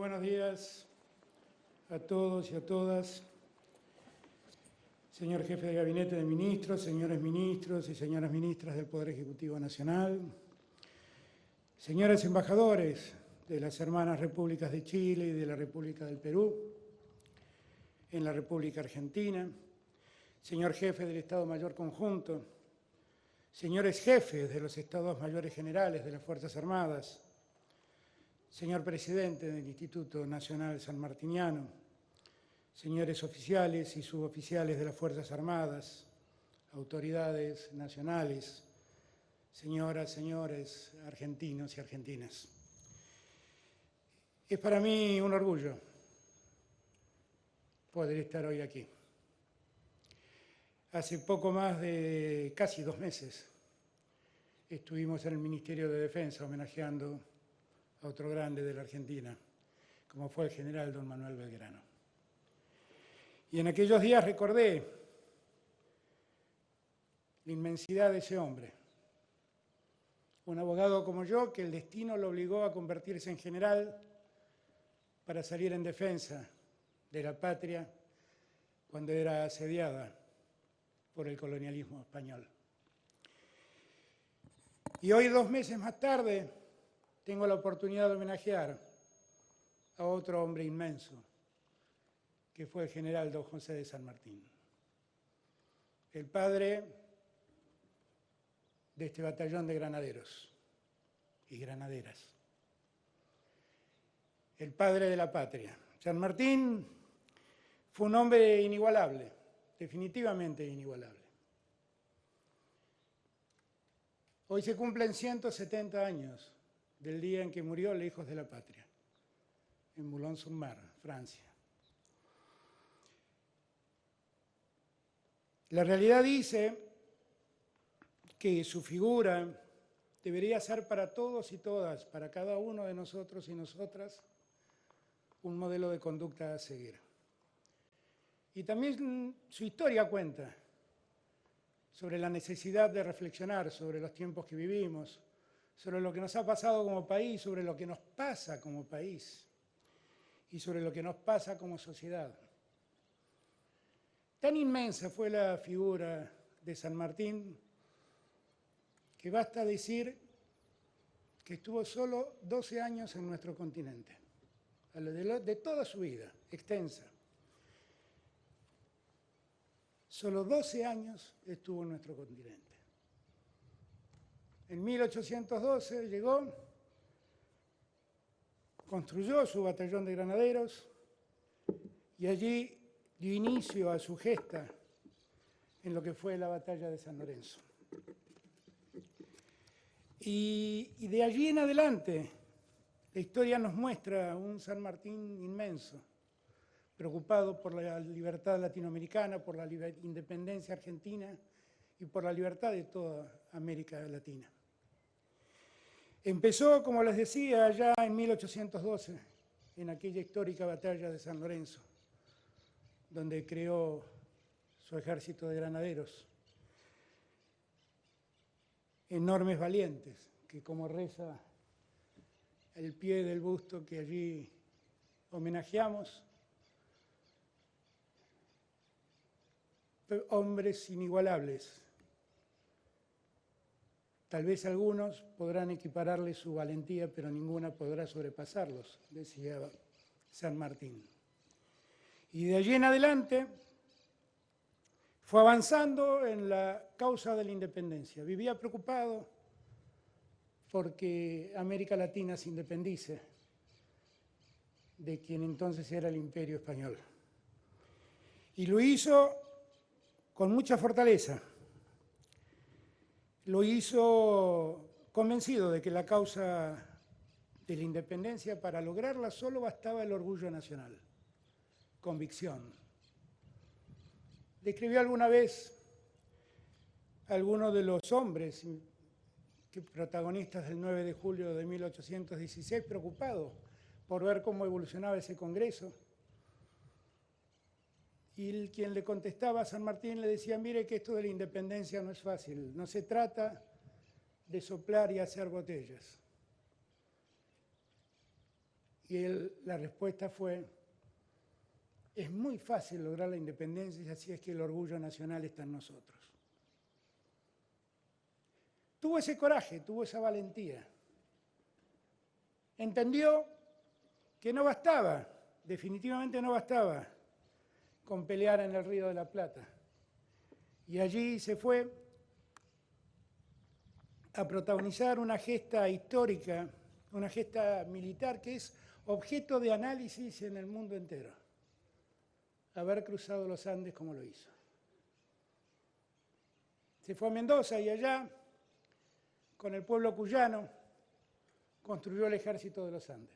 buenos días a todos y a todas. Señor Jefe de Gabinete de Ministros, señores ministros y señoras ministras del Poder Ejecutivo Nacional, señores embajadores de las hermanas repúblicas de Chile y de la República del Perú, en la República Argentina, señor Jefe del Estado Mayor Conjunto, señores jefes de los Estados Mayores Generales de las Fuerzas Armadas, señor Presidente del Instituto Nacional Sanmartiniano, señores oficiales y suboficiales de las Fuerzas Armadas, autoridades nacionales, señoras, señores argentinos y argentinas. Es para mí un orgullo poder estar hoy aquí. Hace poco más de casi 2 meses estuvimos en el Ministerio de Defensa homenajeando a otro grande de la Argentina, como fue el general don Manuel Belgrano. Y en aquellos días recordé la inmensidad de ese hombre, un abogado como yo que el destino lo obligó a convertirse en general para salir en defensa de la patria cuando era asediada por el colonialismo español. Y hoy, 2 meses más tarde, tengo la oportunidad de homenajear a otro hombre inmenso, que fue el general don José de San Martín, el padre de este batallón de granaderos y granaderas, el padre de la patria. San Martín fue un hombre inigualable, definitivamente inigualable. Hoy se cumplen 170 años del día en que murió lejos de la patria, en Boulogne-sur-Mer, Francia. La realidad dice que su figura debería ser para todos y todas, para cada uno de nosotros y nosotras, un modelo de conducta a seguir. Y también su historia cuenta sobre la necesidad de reflexionar sobre los tiempos que vivimos, sobre lo que nos ha pasado como país, sobre lo que nos pasa como país y sobre lo que nos pasa como sociedad. Tan inmensa fue la figura de San Martín que basta decir que estuvo solo 12 años en nuestro continente, de toda su vida extensa. Solo 12 años estuvo en nuestro continente. En 1812 llegó, construyó su batallón de granaderos y allí dio inicio a su gesta en lo que fue la batalla de San Lorenzo. Y de allí en adelante, la historia nos muestra un San Martín inmenso, preocupado por la libertad latinoamericana, por la independencia argentina y por la libertad de toda América Latina. Empezó, como les decía, ya en 1812, en aquella histórica batalla de San Lorenzo, donde creó su ejército de granaderos, enormes valientes, que como reza el pie del busto que allí homenajeamos, hombres inigualables. Tal vez algunos podrán equipararle su valentía, pero ninguna podrá sobrepasarlos, decía San Martín. Y de allí en adelante fue avanzando en la causa de la independencia. Vivía preocupado porque América Latina se independice de quien entonces era el Imperio Español. Y lo hizo con mucha fortaleza. Lo hizo convencido de que la causa de la independencia, para lograrla solo bastaba el orgullo nacional, convicción. Describió alguna vez a alguno de los hombres protagonistas del 9 de julio de 1816, preocupado por ver cómo evolucionaba ese Congreso. Y quien le contestaba a San Martín le decía: mire que esto de la independencia no es fácil, no se trata de soplar y hacer botellas. Y la respuesta fue: es muy fácil lograr la independencia, así es que el orgullo nacional está en nosotros. Tuvo ese coraje, tuvo esa valentía. Entendió que no bastaba, definitivamente no bastaba, con pelear en el Río de la Plata. Y allí se fue a protagonizar una gesta histórica, una gesta militar que es objeto de análisis en el mundo entero. Haber cruzado los Andes como lo hizo. Se fue a Mendoza y allá, con el pueblo cuyano, construyó el ejército de los Andes.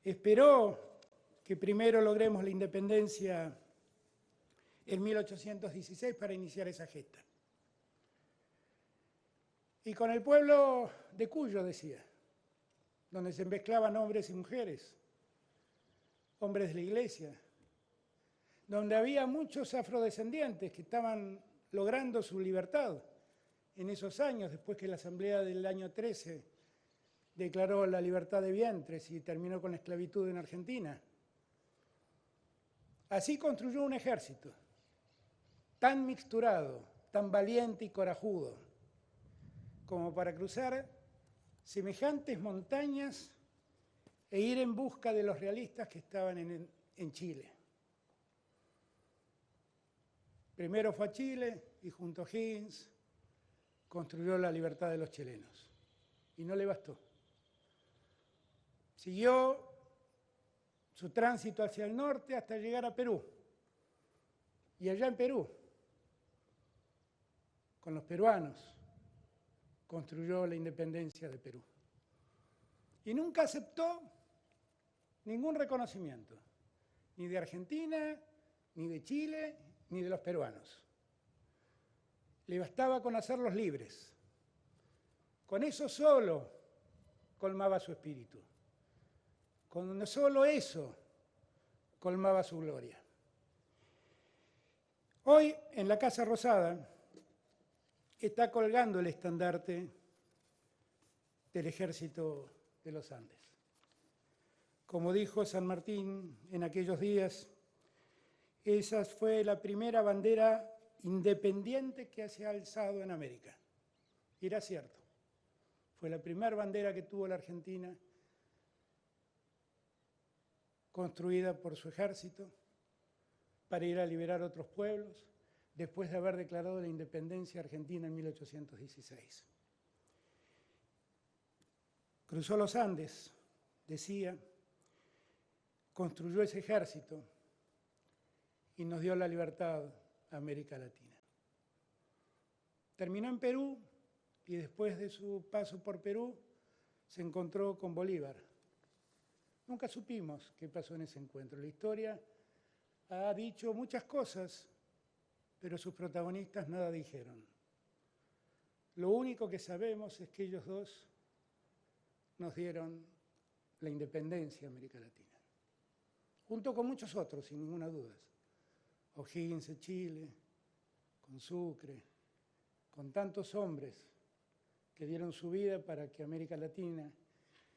Esperó que primero logremos la independencia en 1816 para iniciar esa gesta. Y con el pueblo de Cuyo, decía, donde se mezclaban hombres y mujeres, hombres de la iglesia, donde había muchos afrodescendientes que estaban logrando su libertad en esos años, después que la Asamblea del año 13 declaró la libertad de vientres y terminó con la esclavitud en Argentina. Así construyó un ejército tan mixturado, tan valiente y corajudo, como para cruzar semejantes montañas e ir en busca de los realistas que estaban en Chile. Primero fue a Chile y junto a Higgins construyó la libertad de los chilenos. Y no le bastó. Siguió su tránsito hacia el norte hasta llegar a Perú. Y allá en Perú, con los peruanos, construyó la independencia de Perú. Y nunca aceptó ningún reconocimiento, ni de Argentina, ni de Chile, ni de los peruanos. Le bastaba con hacerlos libres. Con eso solo colmaba su espíritu. Con solo eso colmaba su gloria. Hoy, en la Casa Rosada, está colgando el estandarte del Ejército de los Andes. Como dijo San Martín en aquellos días, esa fue la primera bandera independiente que se ha alzado en América. Y era cierto. Fue la primera bandera que tuvo la Argentina, construida por su ejército, para ir a liberar otros pueblos, después de haber declarado la independencia argentina en 1816. Cruzó los Andes, decía, construyó ese ejército y nos dio la libertad a América Latina. Terminó en Perú y después de su paso por Perú se encontró con Bolívar. Nunca supimos qué pasó en ese encuentro. La historia ha dicho muchas cosas, pero sus protagonistas nada dijeron. Lo único que sabemos es que ellos dos nos dieron la independencia a América Latina, junto con muchos otros, sin ninguna duda. O'Higgins de Chile, con Sucre, con tantos hombres que dieron su vida para que América Latina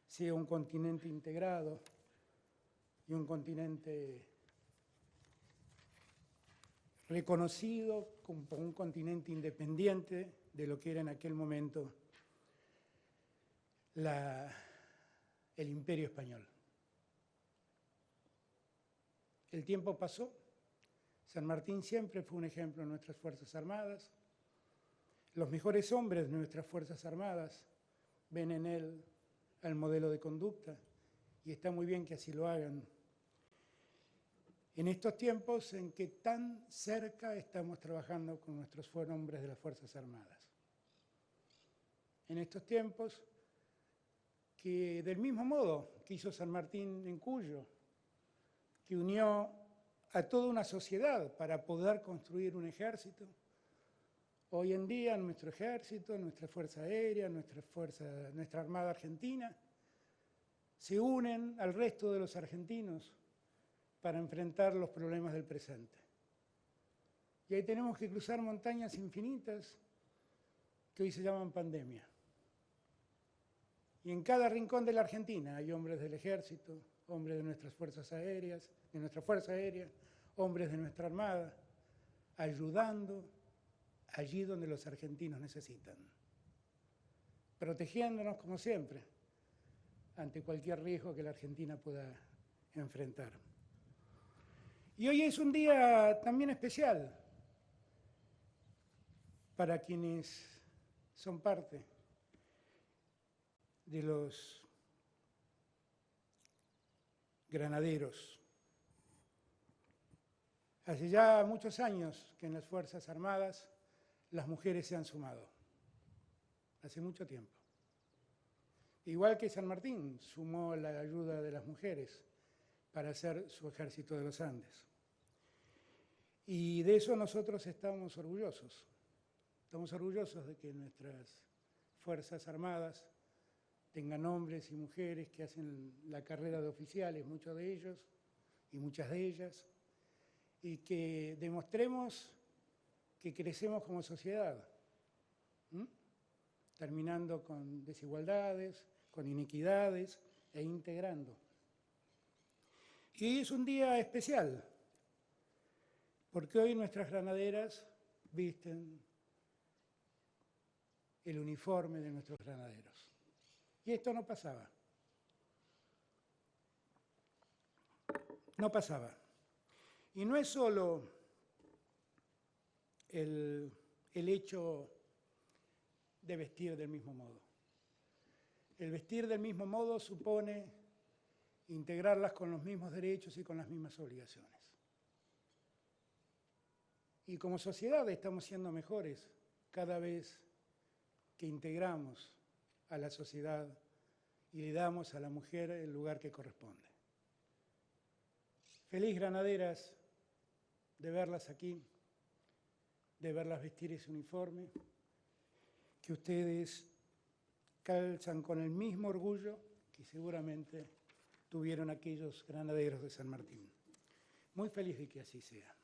sea un continente integrado y un continente reconocido como un continente independiente de lo que era en aquel momento el Imperio Español. El tiempo pasó. San Martín siempre fue un ejemplo en nuestras Fuerzas Armadas. Los mejores hombres de nuestras Fuerzas Armadas ven en él el modelo de conducta y está muy bien que así lo hagan. En estos tiempos en que tan cerca estamos trabajando con nuestros hombres de las Fuerzas Armadas. En estos tiempos que del mismo modo que hizo San Martín en Cuyo, que unió a toda una sociedad para poder construir un ejército, hoy en día nuestro ejército, nuestra Fuerza Aérea, nuestra Armada Argentina, se unen al resto de los argentinos para enfrentar los problemas del presente. Y ahí tenemos que cruzar montañas infinitas que hoy se llaman pandemia. Y en cada rincón de la Argentina hay hombres del ejército, hombres de nuestras fuerzas aéreas, de nuestra Fuerza Aérea, hombres de nuestra Armada, ayudando allí donde los argentinos necesitan, protegiéndonos como siempre ante cualquier riesgo que la Argentina pueda enfrentar. Y hoy es un día también especial para quienes son parte de los granaderos. Hace ya muchos años que en las Fuerzas Armadas las mujeres se han sumado, hace mucho tiempo. Igual que San Martín sumó la ayuda de las mujeres para hacer su ejército de los Andes. Y de eso nosotros estamos orgullosos. Estamos orgullosos de que nuestras Fuerzas Armadas tengan hombres y mujeres que hacen la carrera de oficiales, muchos de ellos y muchas de ellas, y que demostremos que crecemos como sociedad, terminando con desigualdades, con iniquidades e integrando. Y hoy es un día especial, porque hoy nuestras granaderas visten el uniforme de nuestros granaderos. Y esto no pasaba. No pasaba. Y no es solo el hecho de vestir del mismo modo. El vestir del mismo modo supone integrarlas con los mismos derechos y con las mismas obligaciones. Y como sociedad estamos siendo mejores cada vez que integramos a la sociedad y le damos a la mujer el lugar que corresponde. Feliz granaderas de verlas aquí, de verlas vestir ese uniforme, que ustedes calzan con el mismo orgullo que seguramente tuvieron aquellos granaderos de San Martín. Muy feliz de que así sea.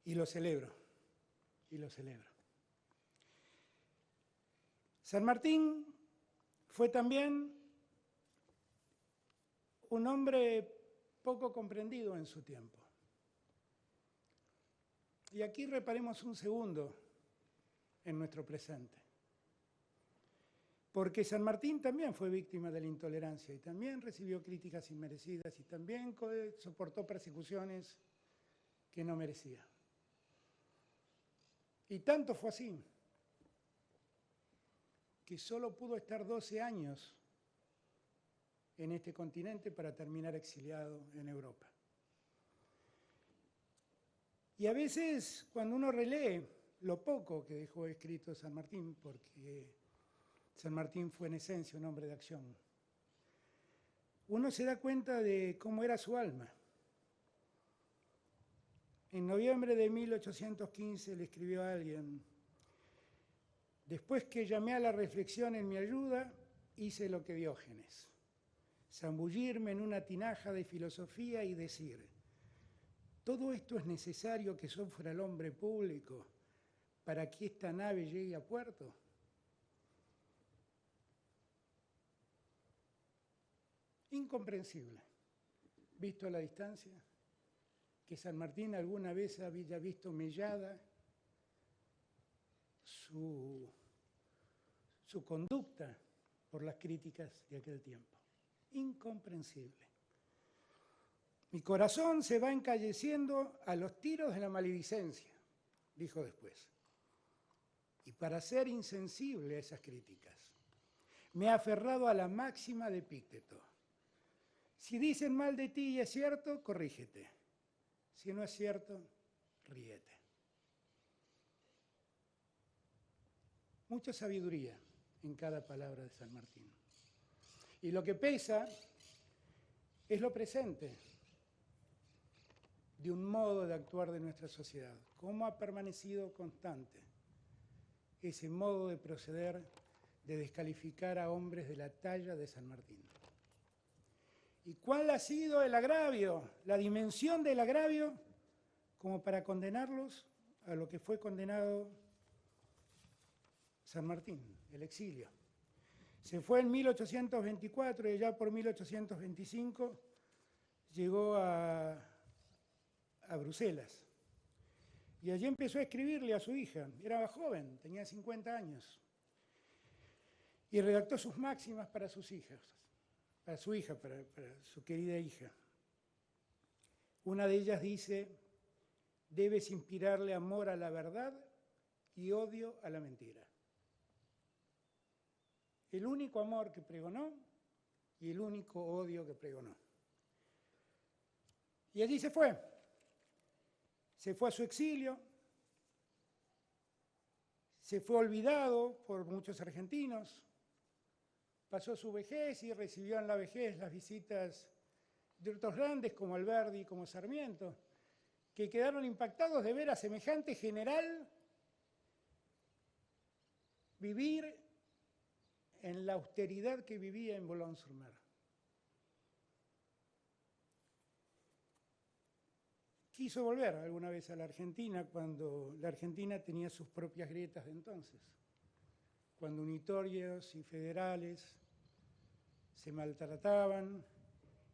Y lo celebro, y lo celebro. San Martín fue también un hombre poco comprendido en su tiempo. Y aquí reparemos un segundo en nuestro presente. Porque San Martín también fue víctima de la intolerancia y también recibió críticas inmerecidas y también soportó persecuciones que no merecía. Y tanto fue así que solo pudo estar 12 años en este continente para terminar exiliado en Europa. Y a veces, cuando uno relee lo poco que dejó escrito San Martín, porque San Martín fue en esencia un hombre de acción, uno se da cuenta de cómo era su alma. En noviembre de 1815 le escribió a alguien: después que llamé a la reflexión en mi ayuda, hice lo que Diógenes, zambullirme en una tinaja de filosofía y decir: todo esto es necesario que sufra el hombre público para que esta nave llegue a puerto. Incomprensible, visto a la distancia, que San Martín alguna vez había visto mellada su conducta por las críticas de aquel tiempo. Incomprensible. Mi corazón se va encalleciendo a los tiros de la maledicencia, dijo después. Y para ser insensible a esas críticas, me he aferrado a la máxima de Epicteto: si dicen mal de ti y es cierto, corrígete. Si no es cierto, ríete. Mucha sabiduría en cada palabra de San Martín. Y lo que pesa es lo presente de un modo de actuar de nuestra sociedad. Cómo ha permanecido constante ese modo de proceder, de descalificar a hombres de la talla de San Martín. ¿Y cuál ha sido el agravio, la dimensión del agravio, como para condenarlos a lo que fue condenado San Martín, el exilio? Se fue en 1824 y ya por 1825 llegó a Bruselas. Y allí empezó a escribirle a su hija. Era joven, tenía 50 años. Y redactó sus máximas para sus hijas, para su hija, para su querida hija. Una de ellas dice: debes inspirarle amor a la verdad y odio a la mentira. El único amor que pregonó y el único odio que pregonó. Y allí se fue. Se fue a su exilio. Se fue olvidado por muchos argentinos. Pasó su vejez y recibió en la vejez las visitas de otros grandes como Alberdi, como Sarmiento, que quedaron impactados de ver a semejante general vivir en la austeridad que vivía en Boulogne-sur-Mer. Quiso volver alguna vez a la Argentina cuando la Argentina tenía sus propias grietas de entonces, cuando unitorios y federales se maltrataban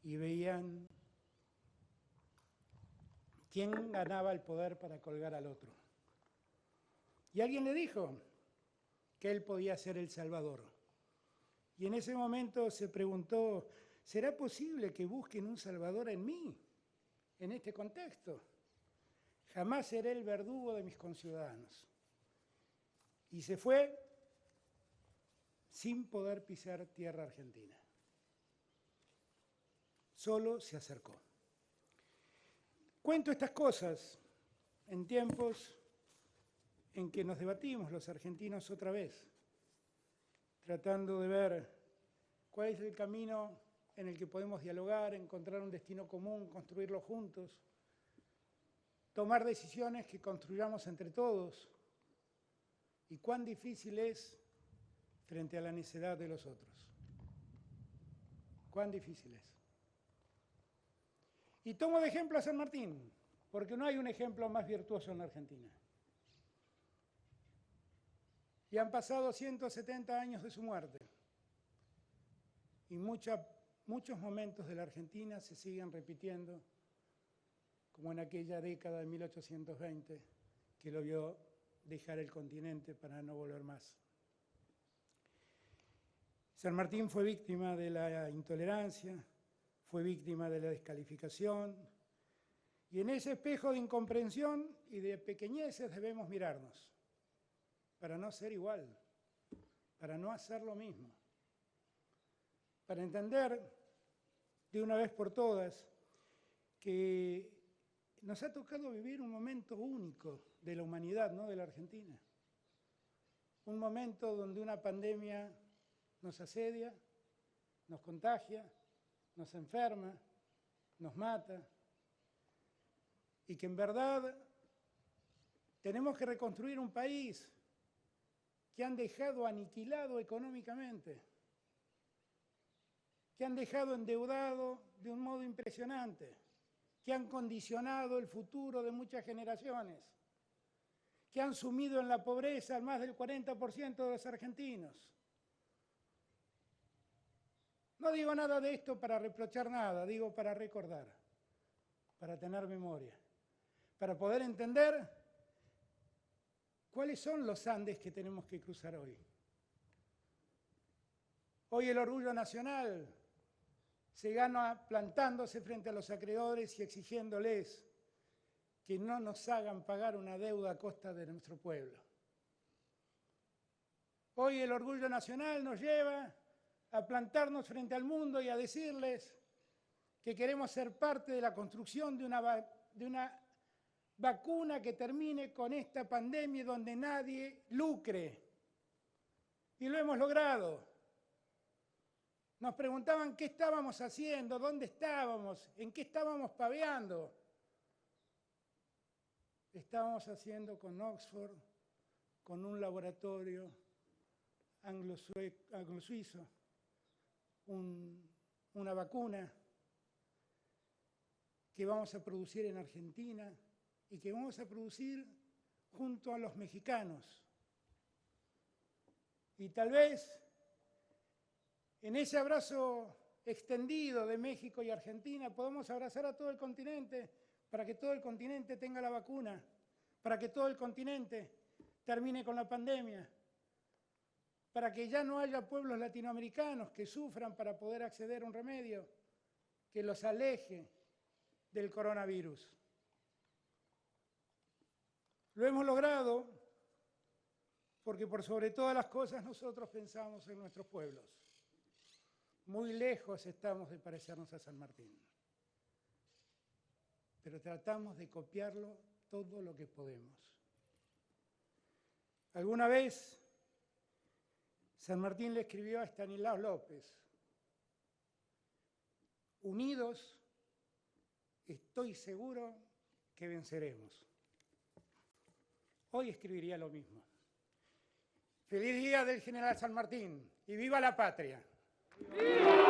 y veían quién ganaba el poder para colgar al otro. Y alguien le dijo que él podía ser el Salvador. Y en ese momento se preguntó: ¿será posible que busquen un Salvador en mí, en este contexto? Jamás seré el verdugo de mis conciudadanos. Y se fue sin poder pisar tierra argentina. Solo se acercó. Cuento estas cosas en tiempos en que nos debatimos los argentinos otra vez, tratando de ver cuál es el camino en el que podemos dialogar, encontrar un destino común, construirlo juntos, tomar decisiones que construyamos entre todos, y cuán difícil es frente a la necedad de los otros. Cuán difícil es. Y tomo de ejemplo a San Martín, porque no hay un ejemplo más virtuoso en la Argentina. Y han pasado 170 años de su muerte. Y muchos momentos de la Argentina se siguen repitiendo, como en aquella década de 1820, que lo vio dejar el continente para no volver más. San Martín fue víctima de la intolerancia, fue víctima de la descalificación, y en ese espejo de incomprensión y de pequeñeces debemos mirarnos, para no ser igual, para no hacer lo mismo, para entender de una vez por todas que nos ha tocado vivir un momento único de la humanidad, no de la Argentina. Un momento donde una pandemia nos asedia, nos contagia, nos enferma, nos mata, y que en verdad tenemos que reconstruir un país que han dejado aniquilado económicamente, que han dejado endeudado de un modo impresionante, que han condicionado el futuro de muchas generaciones, que han sumido en la pobreza al más del 40% de los argentinos. No digo nada de esto para reprochar nada, digo para recordar, para tener memoria, para poder entender cuáles son los Andes que tenemos que cruzar hoy. Hoy el orgullo nacional se gana plantándose frente a los acreedores y exigiéndoles que no nos hagan pagar una deuda a costa de nuestro pueblo. Hoy el orgullo nacional nos lleva a plantarnos frente al mundo y a decirles que queremos ser parte de la construcción de una vacuna que termine con esta pandemia donde nadie lucre. Y lo hemos logrado. Nos preguntaban qué estábamos haciendo, dónde estábamos, en qué estábamos paveando. Estábamos haciendo con Oxford, con un laboratorio anglo-suizo, una vacuna que vamos a producir en Argentina y que vamos a producir junto a los mexicanos. Y tal vez En ese abrazo extendido de México y Argentina podemos abrazar a todo el continente para que todo el continente tenga la vacuna, para que todo el continente termine con la pandemia, para que ya no haya pueblos latinoamericanos que sufran para poder acceder a un remedio que los aleje del coronavirus. Lo hemos logrado porque por sobre todas las cosas nosotros pensamos en nuestros pueblos. Muy lejos estamos de parecernos a San Martín, pero tratamos de copiarlo todo lo que podemos. Alguna vez San Martín le escribió a Estanislao López: unidos, estoy seguro que venceremos. Hoy escribiría lo mismo. Feliz día del General San Martín y viva la patria. ¡Viva!